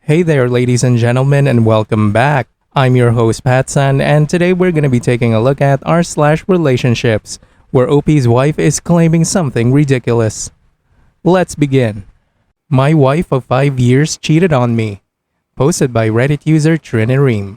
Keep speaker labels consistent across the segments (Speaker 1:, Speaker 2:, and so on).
Speaker 1: Hey there, ladies and gentlemen, and welcome back. I'm your host, PattSun, and today we're going to be taking a look at r/relationships, where OP's wife is claiming something ridiculous. Let's begin. My wife of 5 years cheated on me. Posted by Reddit user Trendy.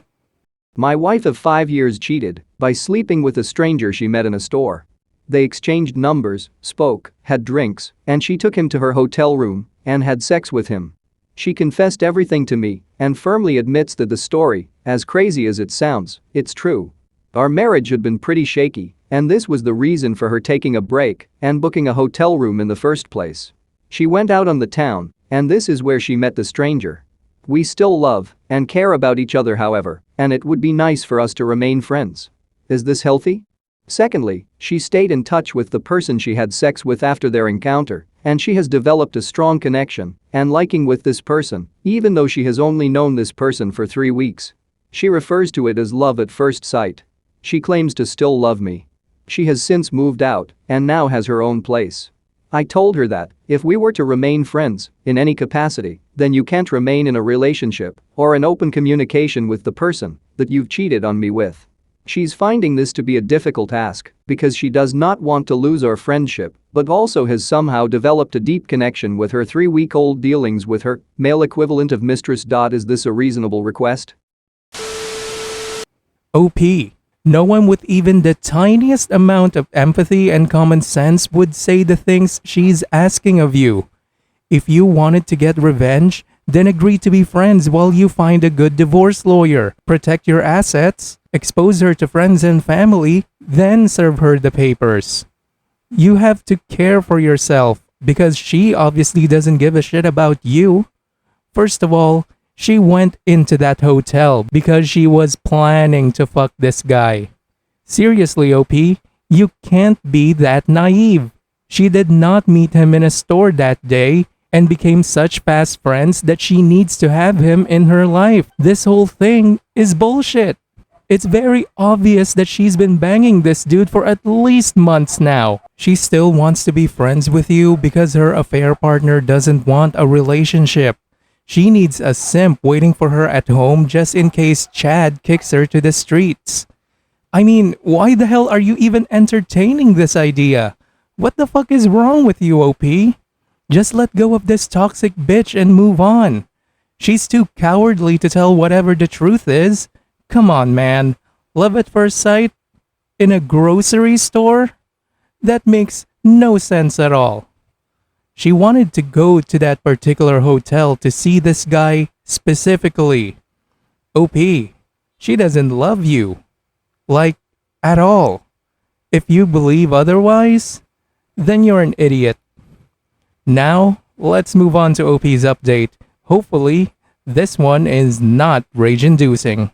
Speaker 2: My wife of 5 years cheated by sleeping with a stranger she met in a store. They exchanged numbers, spoke, had drinks, and she took him to her hotel room and had sex with him. She confessed everything to me and firmly admits that the story, as crazy as it sounds, it's true. Our marriage had been pretty shaky, and this was the reason for her taking a break and booking a hotel room in the first place. She went out on the town, and this is where she met the stranger. We still love and care about each other, however, and it would be nice for us to remain friends. Is this healthy? Secondly, she stayed in touch with the person she had sex with after their encounter, and she has developed a strong connection and liking with this person, even though she has only known this person for 3 weeks. She refers to it as love at first sight. She claims to still love me. She has since moved out and now has her own place. I told her that if we were to remain friends in any capacity, then you can't remain in a relationship or an open communication with the person that you've cheated on me with. She's finding this to be a difficult task because she does not want to lose our friendship, but also has somehow developed a deep connection with her 3-week-old dealings with her male equivalent of mistress. Is this a reasonable request?
Speaker 1: OP. No one with even the tiniest amount of empathy and common sense would say the things she's asking of you. If you wanted to get revenge, then agree to be friends while you find a good divorce lawyer, protect your assets, expose her to friends and family, then serve her the papers. You have to care for yourself because she obviously doesn't give a shit about you. First of all, she went into that hotel because she was planning to fuck this guy. Seriously, OP, you can't be that naive. She did not meet him in a store that day and became such fast friends that she needs to have him in her life. This whole thing is bullshit. It's very obvious that she's been banging this dude for at least months now. She still wants to be friends with you because her affair partner doesn't want a relationship. She needs a simp waiting for her at home just in case Chad kicks her to the streets. I mean, why the hell are you even entertaining this idea? What the fuck is wrong with you, OP? Just let go of this toxic bitch and move on. She's too cowardly to tell whatever the truth is. Come on, man. Love at first sight? In a grocery store? That makes no sense at all. She wanted to go to that particular hotel to see this guy specifically. OP, she doesn't love you. Like, at all. If you believe otherwise, then you're an idiot. Now, let's move on to OP's update. Hopefully, this one is not rage-inducing.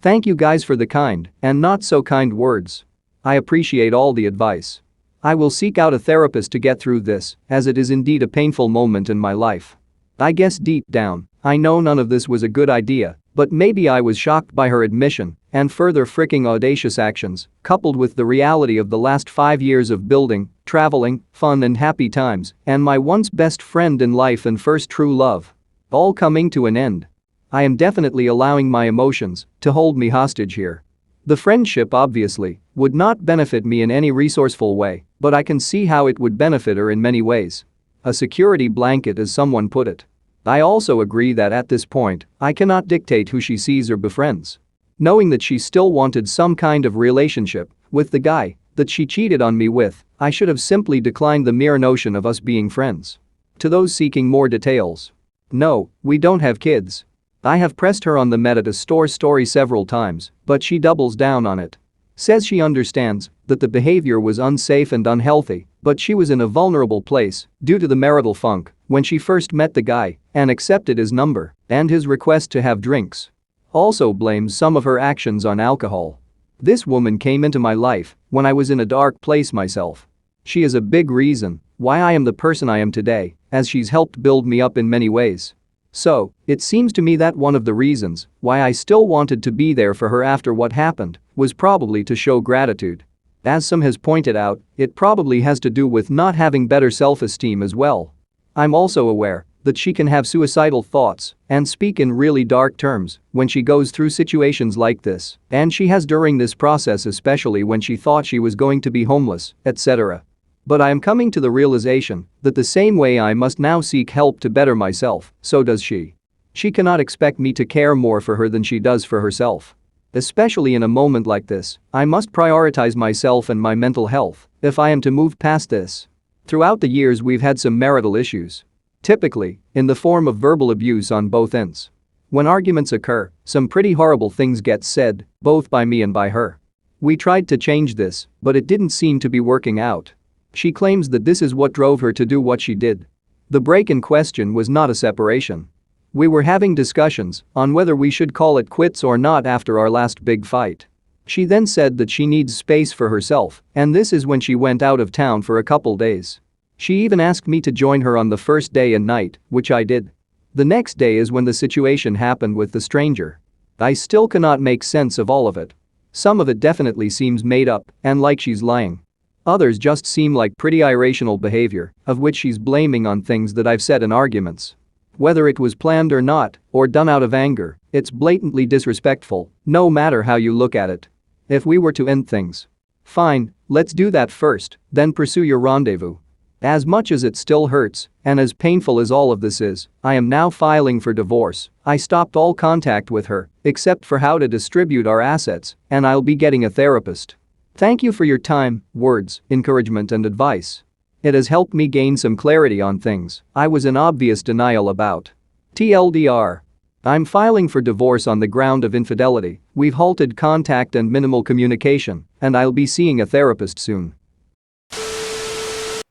Speaker 2: Thank you guys for the kind and not so kind words. I appreciate all the advice. I will seek out a therapist to get through this, as it is indeed a painful moment in my life. I guess deep down, I know none of this was a good idea, but maybe I was shocked by her admission and further freaking audacious actions, coupled with the reality of the last 5 years of building, traveling, fun and happy times, and my once best friend in life and first true love. All coming to an end. I am definitely allowing my emotions to hold me hostage here. The friendship obviously would not benefit me in any resourceful way, but I can see how it would benefit her in many ways. A security blanket, as someone put it. I also agree that at this point, I cannot dictate who she sees or befriends. Knowing that she still wanted some kind of relationship with the guy that she cheated on me with, I should have simply declined the mere notion of us being friends. To those seeking more details. No, we don't have kids. I have pressed her on the met at a store story several times, but she doubles down on it. Says she understands that the behavior was unsafe and unhealthy, but she was in a vulnerable place due to the marital funk when she first met the guy and accepted his number and his request to have drinks. Also blames some of her actions on alcohol. This woman came into my life when I was in a dark place myself. She is a big reason why I am the person I am today, as she's helped build me up in many ways. So, it seems to me that one of the reasons why I still wanted to be there for her after what happened was probably to show gratitude. As some has pointed out, it probably has to do with not having better self-esteem as well. I'm also aware that she can have suicidal thoughts and speak in really dark terms when she goes through situations like this, and she has during this process, especially when she thought she was going to be homeless, etc. But I am coming to the realization that the same way I must now seek help to better myself, so does she. She cannot expect me to care more for her than she does for herself. Especially in a moment like this, I must prioritize myself and my mental health if I am to move past this. Throughout the years we've had some marital issues. Typically, in the form of verbal abuse on both ends. When arguments occur, some pretty horrible things get said, both by me and by her. We tried to change this, but it didn't seem to be working out. She claims that this is what drove her to do what she did. The break in question was not a separation. We were having discussions on whether we should call it quits or not after our last big fight. She then said that she needs space for herself, and this is when she went out of town for a couple days. She even asked me to join her on the first day and night, which I did. The next day is when the situation happened with the stranger. I still cannot make sense of all of it. Some of it definitely seems made up and like she's lying. Others just seem like pretty irrational behavior, of which she's blaming on things that I've said in arguments. Whether it was planned or not, or done out of anger, it's blatantly disrespectful, no matter how you look at it. If we were to end things. Fine, let's do that first, then pursue your rendezvous. As much as it still hurts, and as painful as all of this is, I am now filing for divorce. I stopped all contact with her, except for how to distribute our assets, and I'll be getting a therapist. Thank you for your time, words, encouragement and advice. It has helped me gain some clarity on things I was in obvious denial about. TLDR. I'm filing for divorce on the ground of infidelity. We've halted contact and minimal communication, and I'll be seeing a therapist soon.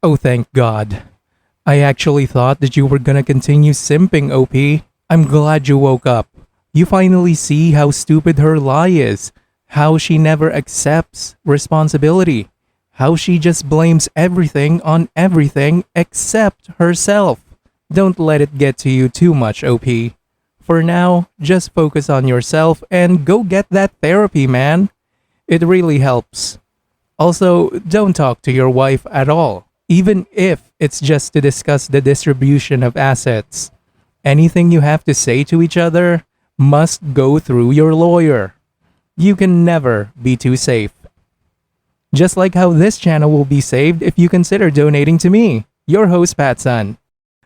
Speaker 1: Oh, thank God. I actually thought that you were gonna continue simping, OP. I'm glad you woke up. You finally see how stupid her lie is, how she never accepts responsibility, how she just blames everything on everything except herself. Don't let it get to you too much, OP. For now, just focus on yourself and go get that therapy, man. It really helps. Also, don't talk to your wife at all. Even if it's just to discuss the distribution of assets. Anything you have to say to each other must go through your lawyer. You can never be too safe. Just like how this channel will be saved if you consider donating to me, your host PattSun.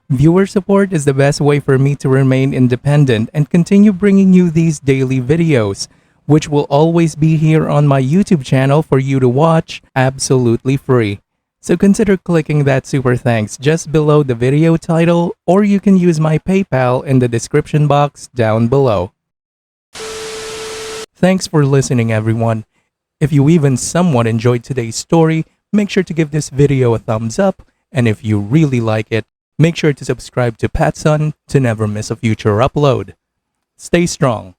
Speaker 1: Viewer support is the best way for me to remain independent and continue bringing you these daily videos, which will always be here on my YouTube channel for you to watch absolutely free. So consider clicking that super thanks just below the video title, or you can use my PayPal in the description box down below. Thanks for listening, everyone. If you even somewhat enjoyed today's story, make sure to give this video a thumbs up, and if you really like it, make sure to subscribe to PattSun to never miss a future upload. Stay strong.